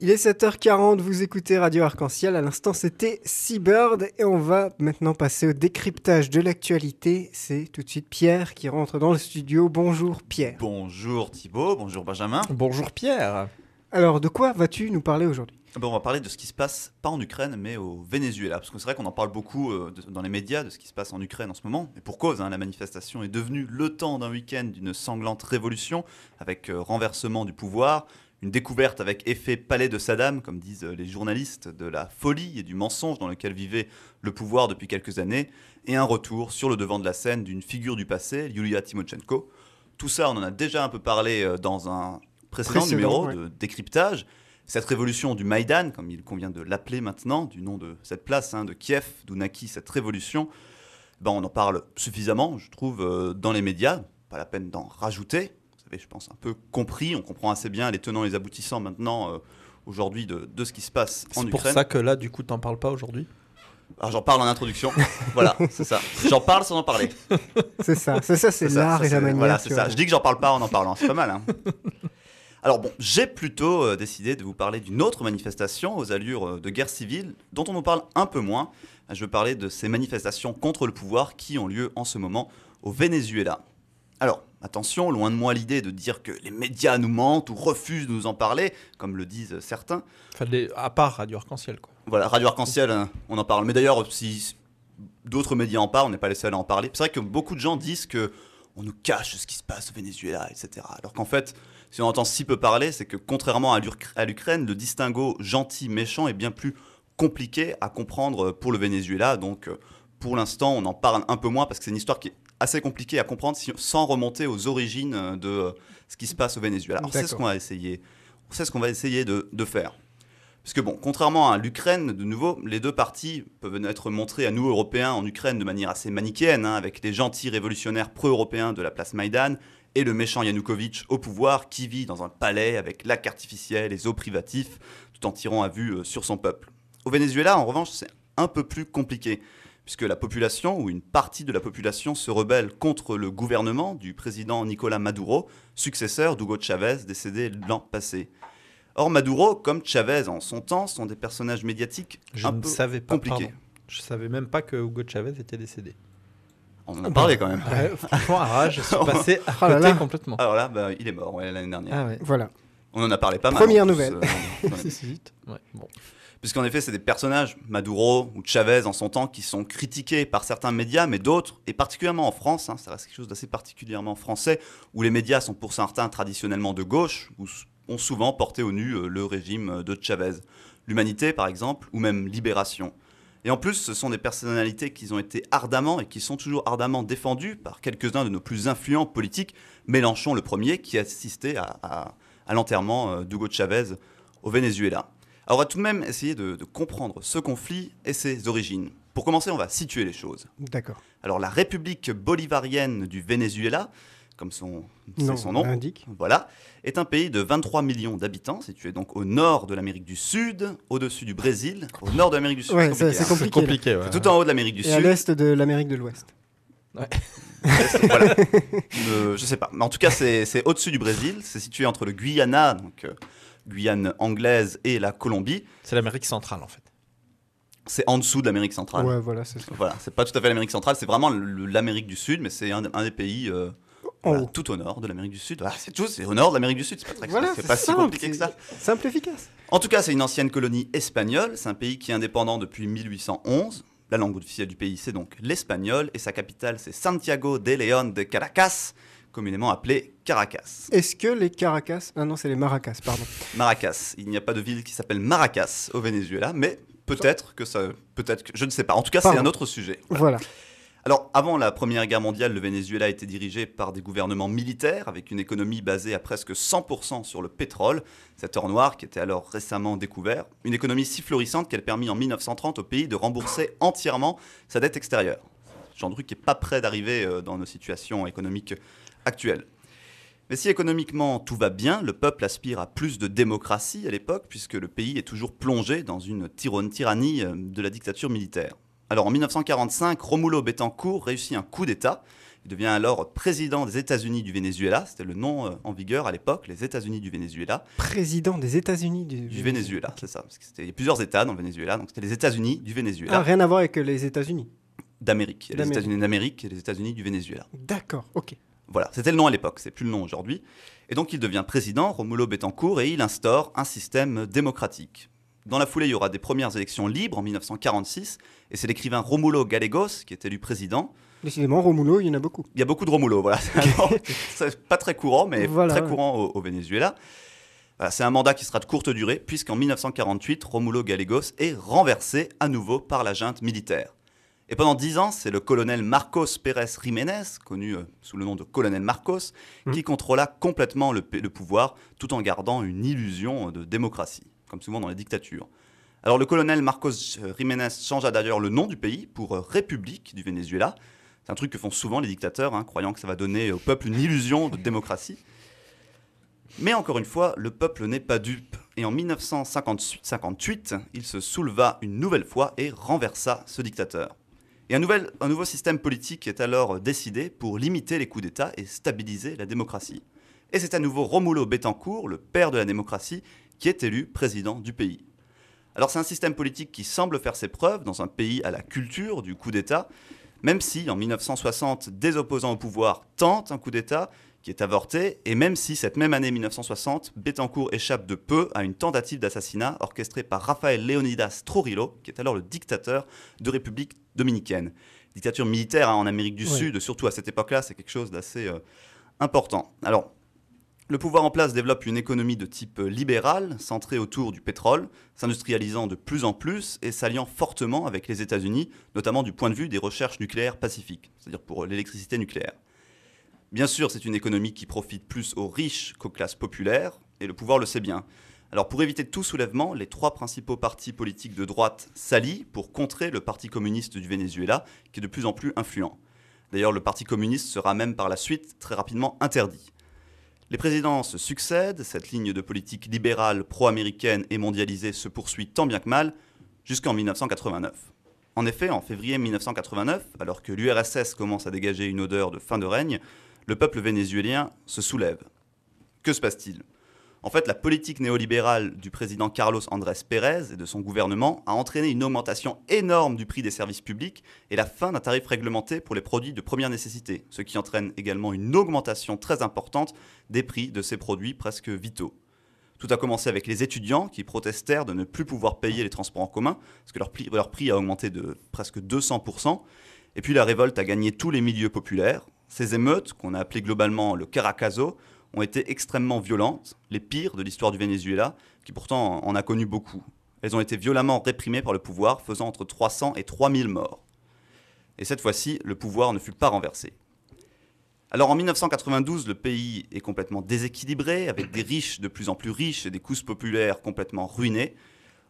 Il est 7h40, vous écoutez Radio Arc-en-Ciel. À l'instant, c'était Seabird et on va maintenant passer au décryptage de l'actualité. C'est tout de suite Pierre qui rentre dans le studio. Bonjour Pierre. Bonjour Thibaut, bonjour Benjamin. Bonjour Pierre. Alors, de quoi vas-tu nous parler aujourd'hui ? On va parler de ce qui se passe, pas en Ukraine, mais au Venezuela. Parce que c'est vrai qu'on en parle beaucoup dans les médias de ce qui se passe en Ukraine en ce moment. Et pour cause, la manifestation est devenue le temps d'un week-end d'une sanglante révolution, avec renversement du pouvoir, une découverte avec effet palais de Saddam, comme disent les journalistes, de la folie et du mensonge dans lequel vivait le pouvoir depuis quelques années, et un retour sur le devant de la scène d'une figure du passé, Yulia Tymoshenko. Tout ça, on en a déjà un peu parlé dans un précédent numéro de décryptage. Cette révolution du Maïdan, comme il convient de l'appeler maintenant, du nom de cette place, de Kiev, d'où naquit cette révolution, on en parle suffisamment, je trouve, dans les médias, pas la peine d'en rajouter. Vous avez, je pense, un peu compris, on comprend assez bien les tenants et les aboutissants maintenant, aujourd'hui, de ce qui se passe en Ukraine. C'est pour ça que là, du coup, t'en parles pas aujourd'hui ? Alors, j'en parle en introduction, voilà, c'est ça. J'en parle sans en parler. C'est ça, c'est l'art et la manière. Voilà, c'est ça. Je dis que j'en parle pas en parlant, c'est pas mal, Alors j'ai plutôt décidé de vous parler d'une autre manifestation aux allures de guerre civile, dont on nous parle un peu moins. Je veux parler de ces manifestations contre le pouvoir qui ont lieu en ce moment au Venezuela. Alors, attention, loin de moi l'idée de dire que les médias nous mentent ou refusent de nous en parler, comme le disent certains. Enfin, à part Radio Arc-en-Ciel, quoi. Voilà, Radio Arc-en-Ciel, on en parle. Mais d'ailleurs, si d'autres médias en parlent, on n'est pas les seuls à en parler. C'est vrai que beaucoup de gens disent qu'on nous cache ce qui se passe au Venezuela, etc. Alors qu'en fait, si on entend si peu parler, c'est que contrairement à l'Ukraine, le distinguo gentil-méchant est bien plus compliqué à comprendre pour le Venezuela. Donc, pour l'instant, on en parle un peu moins parce que c'est une histoire qui est assez compliquée à comprendre sans remonter aux origines de ce qui se passe au Venezuela. Alors, c'est ce qu'on va essayer. C'est ce qu'on va essayer de faire. Parce que contrairement à l'Ukraine, de nouveau, les deux partis peuvent être montrés à nous, Européens, en Ukraine de manière assez manichéenne, avec les gentils révolutionnaires pro-européens de la place Maïdan et le méchant Yanukovych au pouvoir qui vit dans un palais avec lac artificiel et zoos privatifs, tout en tirant à vue sur son peuple. Au Venezuela, en revanche, c'est un peu plus compliqué, puisque la population, ou une partie de la population, se rebelle contre le gouvernement du président Nicolás Maduro, successeur d'Hugo Chávez, décédé l'an passé. Or, Maduro, comme Chavez en son temps, sont des personnages médiatiques un peu compliqués. Pardon. Je savais même pas que Hugo Chavez était décédé. On en a parlé quand même. Franchement, à rage, je suis passé à côté complètement. Alors là, il est mort l'année dernière. Ah ouais. Voilà. On en a parlé pas mal. Première nouvelle. C'est vite. Ouais, bon. Puisqu'en effet, c'est des personnages, Maduro ou Chavez en son temps, qui sont critiqués par certains médias, mais d'autres, et particulièrement en France, ça reste quelque chose d'assez particulièrement français, où les médias sont pour certains traditionnellement de gauche, ou ont souvent porté au nu le régime de Chavez. L'Humanité, par exemple, ou même Libération. Et en plus, ce sont des personnalités qui ont été ardemment et qui sont toujours ardemment défendues par quelques-uns de nos plus influents politiques, Mélenchon le premier, qui a assisté à l'enterrement d'Hugo Chavez au Venezuela. Alors on va tout de même essayer de comprendre ce conflit et ses origines. Pour commencer, on va situer les choses. D'accord. Alors la République bolivarienne du Venezuela, comme son nom indique, voilà, est un pays de 23 millions d'habitants, situé donc au nord de l'Amérique du Sud, au-dessus du Brésil, au nord de l'Amérique du Sud. Ouais, c'est compliqué. Ouais. C'est tout en haut de l'Amérique du Sud. Et à l'est de l'Amérique de l'Ouest. Ouais. Voilà. Je sais pas. Mais en tout cas, c'est au-dessus du Brésil. C'est situé entre le Guyana, donc Guyane anglaise, et la Colombie. C'est l'Amérique centrale, en fait. C'est en dessous de l'Amérique centrale. Ouais, voilà, c'est ça. Voilà, c'est pas tout à fait l'Amérique centrale, c'est vraiment l'Amérique du Sud, mais c'est un des pays tout au nord de l'Amérique du Sud. Voilà, c'est tout, c'est au nord de l'Amérique du Sud, c'est pas si compliqué que ça. Simple, efficace. En tout cas, c'est une ancienne colonie espagnole, c'est un pays qui est indépendant depuis 1811. La langue officielle du pays, c'est donc l'espagnol, et sa capitale, c'est Santiago de León de Caracas, communément appelée Caracas. Est-ce que les Caracas... Ah non, c'est les Maracas, pardon. Maracas. Il n'y a pas de ville qui s'appelle Maracas au Venezuela, mais peut-être que je ne sais pas. En tout cas, c'est un autre sujet. Voilà. Alors, avant la Première Guerre mondiale, le Venezuela était dirigé par des gouvernements militaires, avec une économie basée à presque 100% sur le pétrole, cet or noir qui était alors récemment découvert. Une économie si florissante qu'elle permit en 1930 au pays de rembourser entièrement sa dette extérieure. Genre de truc qui n'est pas prêt d'arriver dans nos situations économiques actuelles. Mais si économiquement tout va bien, le peuple aspire à plus de démocratie à l'époque, puisque le pays est toujours plongé dans une tyrannie de la dictature militaire. Alors en 1945, Romulo Betancourt réussit un coup d'État Il devient alors président des États-Unis du Venezuela. C'était le nom en vigueur à l'époque, les États-Unis du Venezuela. Président des États-Unis du Venezuela, c'est ça. Parce que il y a plusieurs États dans le Venezuela, donc c'était les États-Unis du Venezuela. Ah, rien à voir avec les États-Unis d'Amérique. Il y a les États-Unis d'Amérique et les États-Unis du Venezuela. D'accord, ok. Voilà, c'était le nom à l'époque, c'est plus le nom aujourd'hui. Et donc il devient président, Romulo Betancourt, et il instaure un système démocratique. Dans la foulée, il y aura des premières élections libres en 1946, et c'est l'écrivain Romulo Gallegos qui est élu président. Décidément, Romulo, il y en a beaucoup. Il y a beaucoup de Romulo, voilà. C'est pas très courant, mais voilà, très courant au Venezuela. Voilà, c'est un mandat qui sera de courte durée, puisqu'en 1948, Romulo Gallegos est renversé à nouveau par la junte militaire. Et pendant 10 ans, c'est le colonel Marcos Pérez Jiménez, connu sous le nom de colonel Marcos, qui contrôla complètement le pouvoir, tout en gardant une illusion de démocratie, comme souvent dans les dictatures. Alors le colonel Marcos Jiménez changea d'ailleurs le nom du pays pour République du Venezuela. C'est un truc que font souvent les dictateurs, croyant que ça va donner au peuple une illusion de démocratie. Mais encore une fois, le peuple n'est pas dupe. Et en 1958, il se souleva une nouvelle fois et renversa ce dictateur. Et un nouveau système politique est alors décidé pour limiter les coups d'État et stabiliser la démocratie. Et c'est à nouveau Romulo Betancourt, le père de la démocratie, qui est élu président du pays. Alors c'est un système politique qui semble faire ses preuves dans un pays à la culture du coup d'État, même si en 1960, des opposants au pouvoir tentent un coup d'État qui est avorté, et même si cette même année 1960, Betancourt échappe de peu à une tentative d'assassinat orchestrée par Rafael Leonidas Trujillo, qui est alors le dictateur de République dominicaine. Dictature militaire en Amérique du Sud, surtout à cette époque-là, c'est quelque chose d'assez important. Alors, le pouvoir en place développe une économie de type libéral, centrée autour du pétrole, s'industrialisant de plus en plus et s'alliant fortement avec les États-Unis, notamment du point de vue des recherches nucléaires pacifiques, c'est-à-dire pour l'électricité nucléaire. Bien sûr, c'est une économie qui profite plus aux riches qu'aux classes populaires, et le pouvoir le sait bien. Alors pour éviter tout soulèvement, les 3 principaux partis politiques de droite s'allient pour contrer le Parti communiste du Venezuela, qui est de plus en plus influent. D'ailleurs, le Parti communiste sera même par la suite très rapidement interdit. Les présidents se succèdent, cette ligne de politique libérale, pro-américaine et mondialisée se poursuit tant bien que mal, jusqu'en 1989. En effet, en février 1989, alors que l'URSS commence à dégager une odeur de fin de règne, le peuple vénézuélien se soulève. Que se passe-t-il ? En fait, la politique néolibérale du président Carlos Andrés Pérez et de son gouvernement a entraîné une augmentation énorme du prix des services publics et la fin d'un tarif réglementé pour les produits de première nécessité, ce qui entraîne également une augmentation très importante des prix de ces produits presque vitaux. Tout a commencé avec les étudiants qui protestèrent de ne plus pouvoir payer les transports en commun, parce que leur prix a augmenté de presque 200%, et puis la révolte a gagné tous les milieux populaires. Ces émeutes, qu'on a appelées globalement le Caracazo, ont été extrêmement violentes, les pires de l'histoire du Venezuela, qui pourtant en a connu beaucoup. Elles ont été violemment réprimées par le pouvoir, faisant entre 300 et 3000 morts. Et cette fois-ci, le pouvoir ne fut pas renversé. Alors en 1992, le pays est complètement déséquilibré, avec des riches de plus en plus riches et des couches populaires complètement ruinées.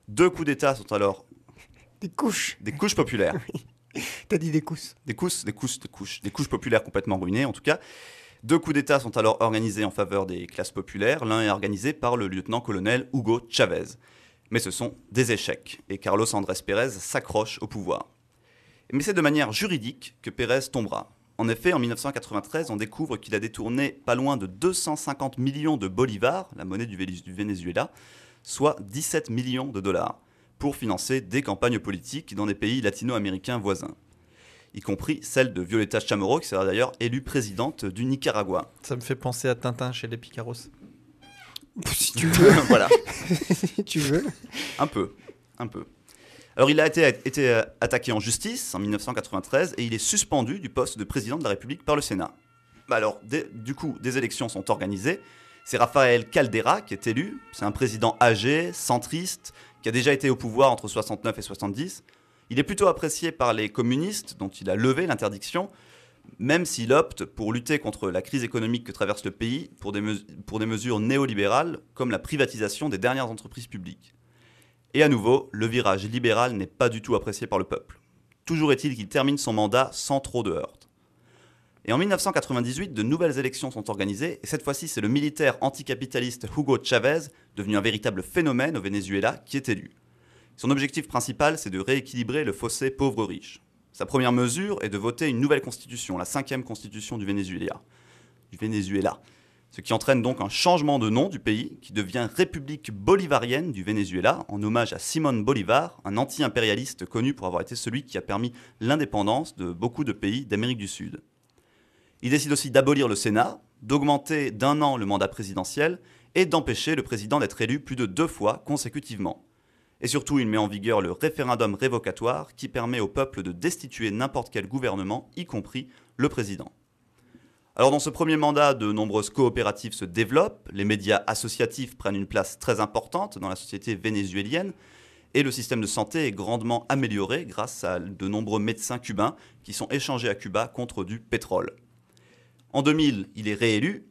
2 coups d'État sont alors... Des couches populaires. T'as dit des couches. Des couches populaires complètement ruinées, en tout cas. 2 coups d'État sont alors organisés en faveur des classes populaires. L'un est organisé par le lieutenant-colonel Hugo Chavez. Mais ce sont des échecs, et Carlos Andrés Pérez s'accroche au pouvoir. Mais c'est de manière juridique que Pérez tombera. En effet, en 1993, on découvre qu'il a détourné pas loin de 250 millions de bolivars, la monnaie du Venezuela, soit 17 millions de dollars, pour financer des campagnes politiques dans des pays latino-américains voisins, y compris celle de Violeta Chamorro, qui sera d'ailleurs élue présidente du Nicaragua. Ça me fait penser à Tintin chez les Picaros. Si tu veux. Voilà. Si tu veux. Un peu. Alors il a été attaqué en justice en 1993 et il est suspendu du poste de président de la République par le Sénat. Alors du coup, des élections sont organisées. C'est Rafael Caldera qui est élu. C'est un président âgé, centriste, qui a déjà été au pouvoir entre 69 et 70. Il est plutôt apprécié par les communistes, dont il a levé l'interdiction, même s'il opte pour lutter contre la crise économique que traverse le pays pour des mesures néolibérales, comme la privatisation des dernières entreprises publiques. Et à nouveau, le virage libéral n'est pas du tout apprécié par le peuple. Toujours est-il qu'il termine son mandat sans trop de heurts. Et en 1998, de nouvelles élections sont organisées, et cette fois-ci, c'est le militaire anticapitaliste Hugo Chavez, devenu un véritable phénomène au Venezuela, qui est élu. Son objectif principal, c'est de rééquilibrer le fossé pauvre-riche. Sa première mesure est de voter une nouvelle constitution, la 5e constitution du Venezuela. Ce qui entraîne donc un changement de nom du pays qui devient République bolivarienne du Venezuela en hommage à Simón Bolívar, un anti-impérialiste connu pour avoir été celui qui a permis l'indépendance de beaucoup de pays d'Amérique du Sud. Il décide aussi d'abolir le Sénat, d'augmenter d'1 an le mandat présidentiel et d'empêcher le président d'être élu plus de 2 fois consécutivement. Et surtout, il met en vigueur le référendum révocatoire qui permet au peuple de destituer n'importe quel gouvernement, y compris le président. Alors dans ce premier mandat, de nombreuses coopératives se développent, les médias associatifs prennent une place très importante dans la société vénézuélienne et le système de santé est grandement amélioré grâce à de nombreux médecins cubains qui sont échangés à Cuba contre du pétrole. En 2000, il est réélu,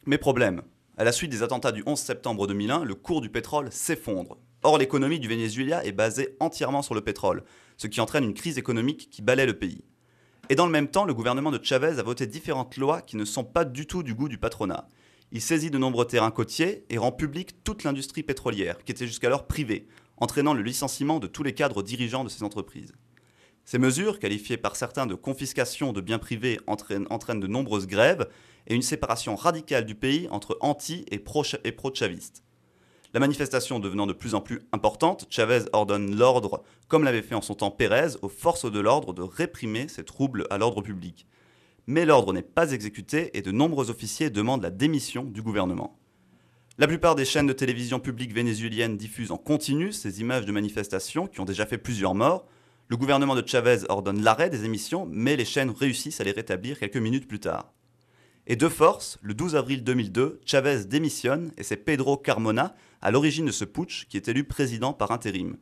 mais problème, à la suite des attentats du 11 septembre 2001, le cours du pétrole s'effondre. Or, l'économie du Venezuela est basée entièrement sur le pétrole, ce qui entraîne une crise économique qui balaie le pays. Et dans le même temps, le gouvernement de Chavez a voté différentes lois qui ne sont pas du tout du goût du patronat. Il saisit de nombreux terrains côtiers et rend publique toute l'industrie pétrolière, qui était jusqu'alors privée, entraînant le licenciement de tous les cadres dirigeants de ces entreprises. Ces mesures, qualifiées par certains de confiscation de biens privés, entraînent de nombreuses grèves et une séparation radicale du pays entre anti- et pro-chavistes. La manifestation devenant de plus en plus importante, Chavez ordonne l'ordre, comme l'avait fait en son temps Pérez, aux forces de l'ordre de réprimer ces troubles à l'ordre public. Mais l'ordre n'est pas exécuté et de nombreux officiers demandent la démission du gouvernement. La plupart des chaînes de télévision publiques vénézuéliennes diffusent en continu ces images de manifestations qui ont déjà fait plusieurs morts. Le gouvernement de Chavez ordonne l'arrêt des émissions, mais les chaînes réussissent à les rétablir quelques minutes plus tard. Et de force, le 12 avril 2002, Chavez démissionne et c'est Pedro Carmona, à l'origine de ce putsch, qui est élu président par intérim.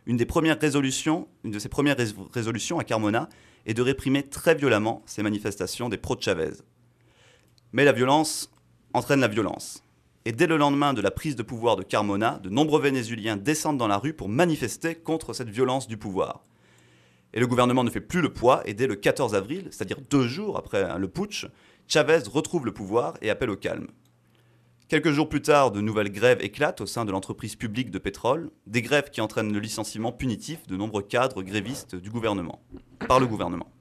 Une de ses premières résolutions à Carmona est de réprimer très violemment ces manifestations des pro-Chavez. Mais la violence entraîne la violence. Et dès le lendemain de la prise de pouvoir de Carmona, de nombreux Vénézuéliens descendent dans la rue pour manifester contre cette violence du pouvoir. Et le gouvernement ne fait plus le poids, et dès le 14 avril, c'est-à-dire 2 jours après le putsch, Chavez retrouve le pouvoir et appelle au calme. Quelques jours plus tard, de nouvelles grèves éclatent au sein de l'entreprise publique de pétrole, des grèves qui entraînent le licenciement punitif de nombreux cadres grévistes par le gouvernement.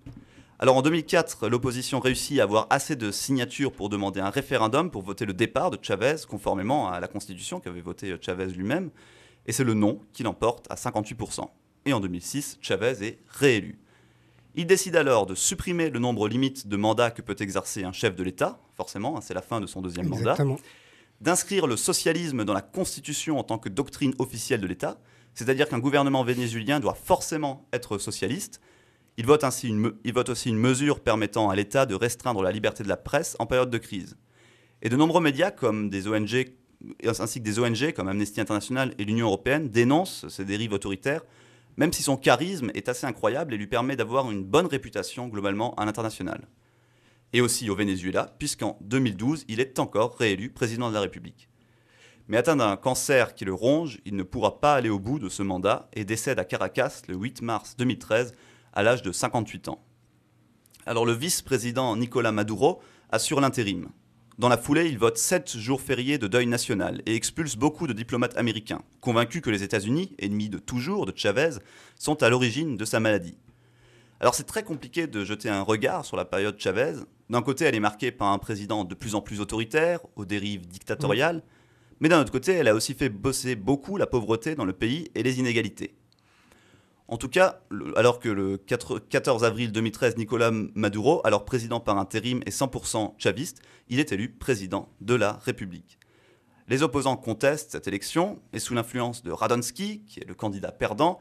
Alors en 2004, l'opposition réussit à avoir assez de signatures pour demander un référendum pour voter le départ de Chavez, conformément à la constitution qu'avait votée Chavez lui-même, et c'est le non qui l'emporte à 58%. Et en 2006, Chavez est réélu. Il décide alors de supprimer le nombre limite de mandats que peut exercer un chef de l'État, forcément, c'est la fin de son deuxième mandat, d'inscrire le socialisme dans la Constitution en tant que doctrine officielle de l'État, c'est-à-dire qu'un gouvernement vénézuélien doit forcément être socialiste. Il vote aussi une mesure permettant à l'État de restreindre la liberté de la presse en période de crise. Et de nombreux médias, comme des ONG, ainsi que des ONG comme Amnesty International et l'Union européenne, dénoncent ces dérives autoritaires, même si son charisme est assez incroyable et lui permet d'avoir une bonne réputation globalement à l'international. Et aussi au Venezuela, puisqu'en 2012, il est encore réélu président de la République. Mais atteint d'un cancer qui le ronge, il ne pourra pas aller au bout de ce mandat et décède à Caracas le 8 mars 2013 à l'âge de 58 ans. Alors le vice-président Nicolás Maduro assure l'intérim. Dans la foulée, il vote 7 jours fériés de deuil national et expulse beaucoup de diplomates américains, convaincus que les États-Unis, ennemis de toujours de Chavez, sont à l'origine de sa maladie. Alors c'est très compliqué de jeter un regard sur la période Chavez. D'un côté, elle est marquée par un président de plus en plus autoritaire, aux dérives dictatoriales, mais d'un autre côté, elle a aussi fait bosser beaucoup la pauvreté dans le pays et les inégalités. En tout cas, alors que le 14 avril 2013, Nicolás Maduro, alors président par intérim et 100% chaviste, il est élu président de la République. Les opposants contestent cette élection et sous l'influence de Radonsky, qui est le candidat perdant,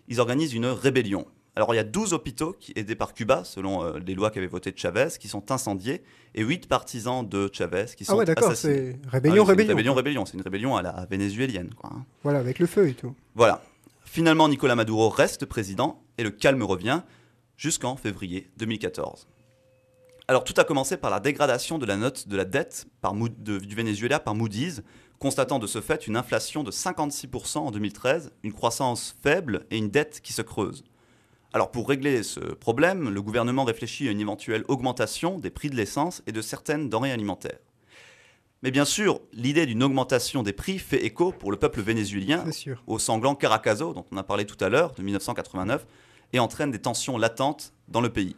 ils organisent une rébellion. Alors il y a 12 hôpitaux aidés par Cuba, selon les lois qu'avait votées Chavez, qui sont incendiés, et 8 partisans de Chavez qui sont assassinés. C'est rébellion. C'est une rébellion à la vénézuélienne, quoi. Voilà, avec le feu et tout. Voilà. Finalement, Nicolás Maduro reste président et le calme revient jusqu'en février 2014. Alors tout a commencé par la dégradation de la note de la dette du Venezuela par Moody's, constatant de ce fait une inflation de 56% en 2013, une croissance faible et une dette qui se creuse. Alors pour régler ce problème, le gouvernement réfléchit à une éventuelle augmentation des prix de l'essence et de certaines denrées alimentaires. Mais bien sûr, l'idée d'une augmentation des prix fait écho pour le peuple vénézuélien au sanglant Caracazo, dont on a parlé tout à l'heure, de 1989, et entraîne des tensions latentes dans le pays.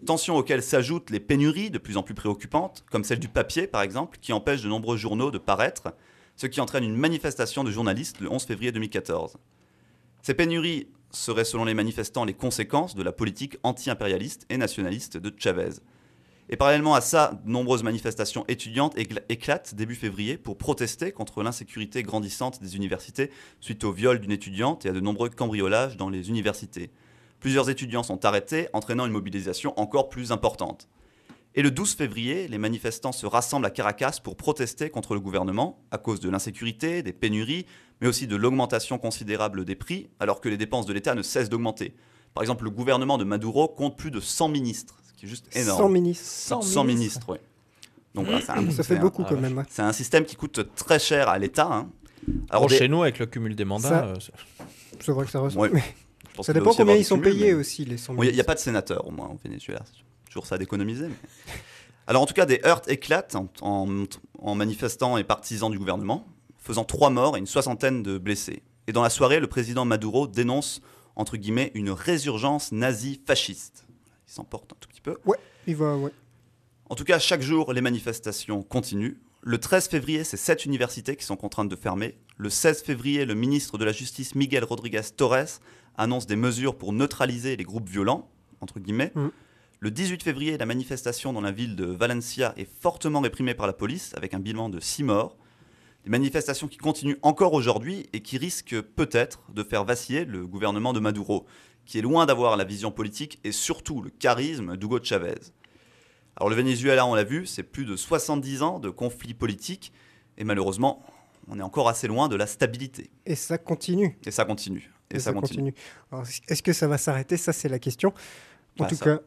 Tensions auxquelles s'ajoutent les pénuries de plus en plus préoccupantes, comme celle du papier par exemple, qui empêche de nombreux journaux de paraître, ce qui entraîne une manifestation de journalistes le 11 février 2014. Ces pénuries seraient selon les manifestants les conséquences de la politique anti-impérialiste et nationaliste de Chavez. Et parallèlement à ça, de nombreuses manifestations étudiantes éclatent début février pour protester contre l'insécurité grandissante des universités suite au viol d'une étudiante et à de nombreux cambriolages dans les universités. Plusieurs étudiants sont arrêtés, entraînant une mobilisation encore plus importante. Et le 12 février, les manifestants se rassemblent à Caracas pour protester contre le gouvernement à cause de l'insécurité, des pénuries, mais aussi de l'augmentation considérable des prix, alors que les dépenses de l'État ne cessent d'augmenter. Par exemple, le gouvernement de Maduro compte plus de 100 ministres, ce qui est juste énorme. 100 ministres. 100 ministres, oui. Donc voilà, Ça fait beaucoup quand même. C'est un système qui coûte très cher à l'État. Hein. Alors chez nous, avec le cumul des mandats... C'est vrai que ça ressemble. Ouais. Mais ça dépend combien ils sont payés aussi, les 100 ministres. Il n'y a pas de sénateur, au moins, au Venezuela. C'est toujours ça d'économiser. Mais... Alors en tout cas, des heurts éclatent en manifestants et partisans du gouvernement, faisant 3 morts et une soixantaine de blessés. Et dans la soirée, le président Maduro dénonce, entre guillemets, une résurgence nazie-fasciste. Il s'emporte un tout petit peu. Ouais, il va, ouais. En tout cas, chaque jour, les manifestations continuent. Le 13 février, c'est 7 universités qui sont contraintes de fermer. Le 16 février, le ministre de la Justice, Miguel Rodríguez Torres, annonce des mesures pour neutraliser les groupes violents, entre guillemets. Le 18 février, la manifestation dans la ville de Valencia est fortement réprimée par la police, avec un bilan de 6 morts. Des manifestations qui continuent encore aujourd'hui et qui risquent peut-être de faire vaciller le gouvernement de Maduro, qui est loin d'avoir la vision politique et surtout le charisme d'Hugo Chavez. Alors le Venezuela, on l'a vu, c'est plus de 70 ans de conflits politiques et malheureusement, on est encore assez loin de la stabilité. Et ça continue. Et ça continue. Et ça continue. Alors, est-ce que ça va s'arrêter? Ça, c'est la question. En tout cas,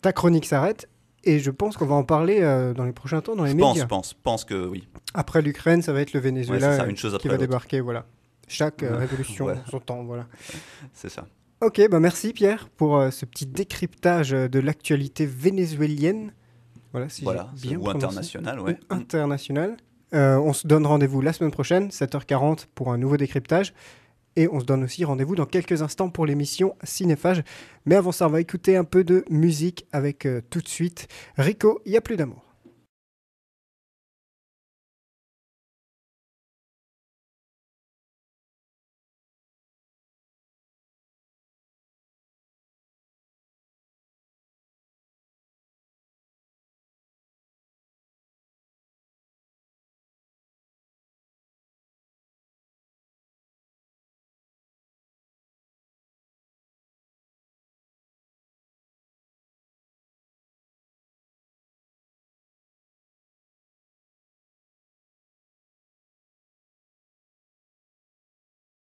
ta chronique s'arrête et je pense qu'on va en parler dans les prochains temps dans les médias. Je pense que oui. Après l'Ukraine, ça va être le Venezuela qui va débarquer. Voilà. Chaque révolution en son temps. Voilà. C'est ça. Ok, bah merci Pierre pour ce petit décryptage de l'actualité vénézuélienne. Voilà, si j'ai bien ou international, ouais. Ou international. On se donne rendez-vous la semaine prochaine, 7h40, pour un nouveau décryptage. Et on se donne aussi rendez-vous dans quelques instants pour l'émission Cinéphage. Mais avant ça, on va écouter un peu de musique avec tout de suite Rico, il n'y a plus d'amour.